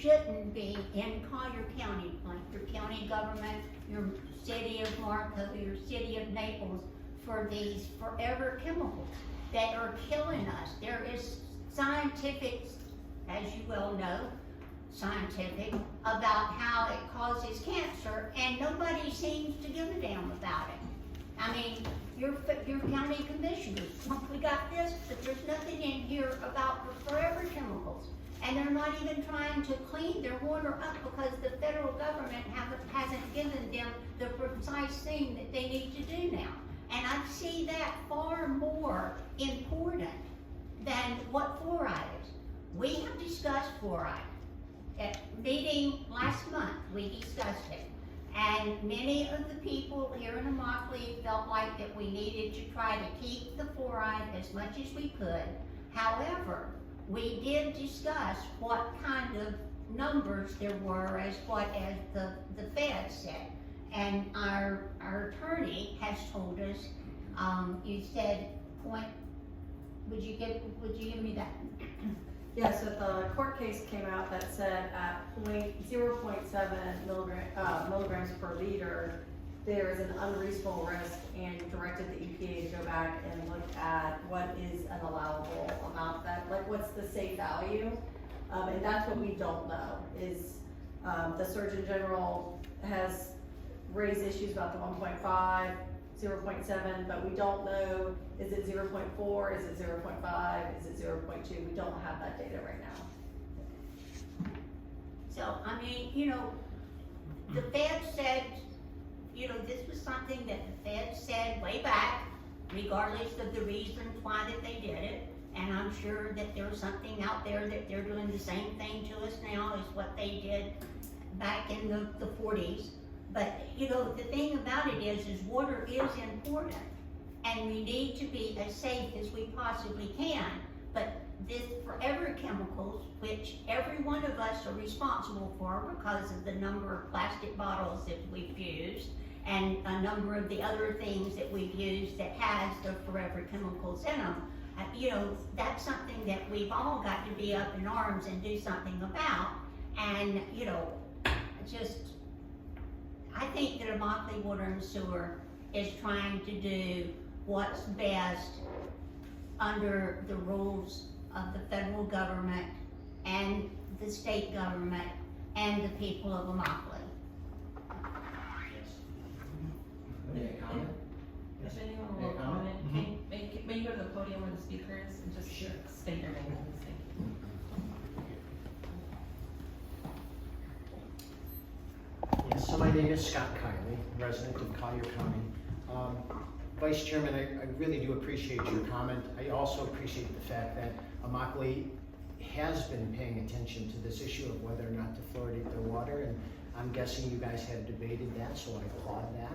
shouldn't be in Collier County, like your county government, your city of Marco, your city of Naples, for these forever chemicals that are killing us. There is scientific, as you well know, scientific, about how it causes cancer, and nobody seems to give a damn about it. I mean, your county commissioners, we got this, but there's nothing in here about the forever chemicals. And they're not even trying to clean their water up because the federal government hasn't given them the precise thing that they need to do now. And I see that far more important than what fluoride is. We have discussed fluoride. At meeting last month, we discussed it. And many of the people here in Immokalee felt like that we needed to try to keep the fluoride as much as we could. However, we did discuss what kind of numbers there were as the Fed said. And our attorney has told us, you said point, would you give me that? Yeah, so the court case came out that said at 0.7 milligrams per liter, there is an unreasonable risk, and directed the EPA to go back and look at what is an allowable amount, that, like, what's the safe value, and that's what we don't know. Is the Surgeon General has raised issues about the 1.5, 0.7, but we don't know, is it 0.4, is it 0.5, is it 0.2? We don't have that data right now. So, I mean, you know, the Fed said, you know, this was something that the Fed said way back, regardless of the reasons why that they did it. And I'm sure that there's something out there that they're doing the same thing to us now as what they did back in the 40s. But, you know, the thing about it is water is important, and we need to be as safe as we possibly can. But this forever chemicals, which every one of us are responsible for because of the number of plastic bottles that we've used, and a number of the other things that we've used that has the forever chemicals in them, you know, that's something that we've all got to be up in arms and do something about. And, you know, just, I think that Immokalee Water and Sewer is trying to do what's best under the rules of the federal government and the state government and the people of Immokalee. May I comment? If anyone May I will comment? comment, may you go to the podium where the speaker is and just state your name, please? Thank you. Yes, so my name is Scott Kiley, resident of Collier County. Vice Chairman, I really do appreciate your comment. I also appreciate the fact that Immokalee has been paying attention to this issue of whether or not to fluoridate their water, and I'm guessing you guys have debated that, so I applaud that.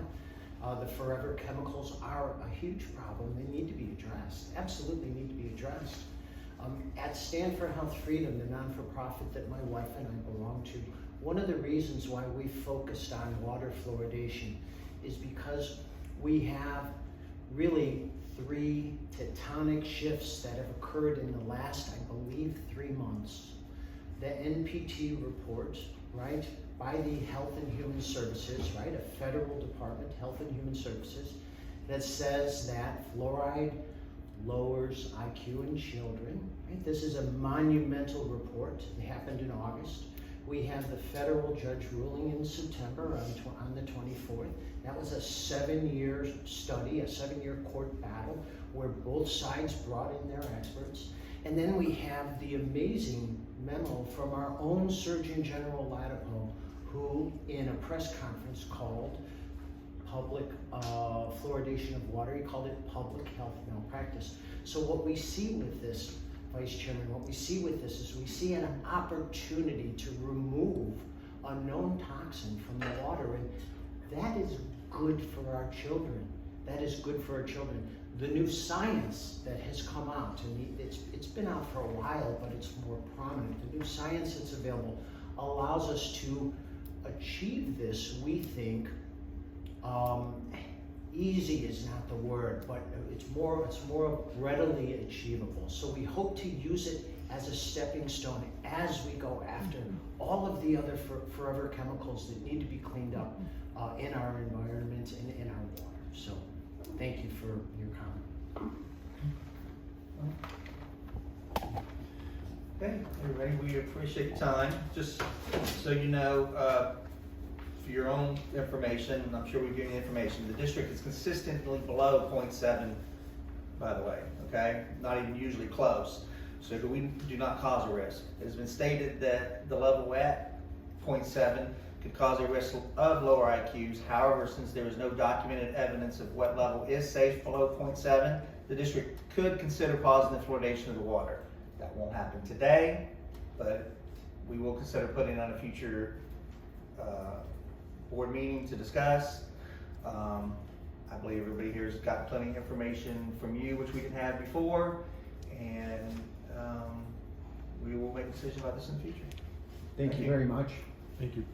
The forever chemicals are a huge problem. They need to be addressed, absolutely need to be addressed. At Stand for Health Freedom, the non-for-profit that my wife and I belong to, one of the reasons why we focused on water fluoridation is because we have really 3 tectonic shifts that have occurred in the last, I believe, 3 months. The NPT report, right, by the Health and Human Services, right, a federal department, Health and Human Services, that says that fluoride lowers IQ in children. Right? This is a monumental report. It happened in August. We have the federal judge ruling in September on the 24th. That was a 7-year study, a 7-year court battle where both sides brought in their experts. And then we have the amazing memo from our own Surgeon General Latipo, who in a press conference called public fluoridation of water, he called it public health malpractice. So what we see with this, Vice Chairman, what we see with this is we see an opportunity to remove a known toxin from the water, and that is good for our children. That is good for our children. The new science that has come out, and it's been out for a while, but it's more prominent. The new science that's available allows us to achieve this, we think. Easy is not the word, but it's more readily achievable. So we hope to use it as a stepping stone as we go after all of the other forever chemicals that need to be cleaned up in our environment and in our water. So thank you for your comment. Okay, everybody, we appreciate your time. Just so you know, for your own information, and I'm sure we've given you information, the district is consistently below 0.7, by the way, okay? Not even usually close. So we do not cause a risk. It has been stated that the level at 0.7 could cause a risk of lower IQs. However, since there is no documented evidence of what level is safe below 0.7, the district could consider pausing the fluoridation of the water. That won't happen today, but we will consider putting it on a future board meeting to discuss. I believe everybody here has got plenty of information from you, which we didn't have before, and we will make a decision about this in the future. Thank you very much. Thank you.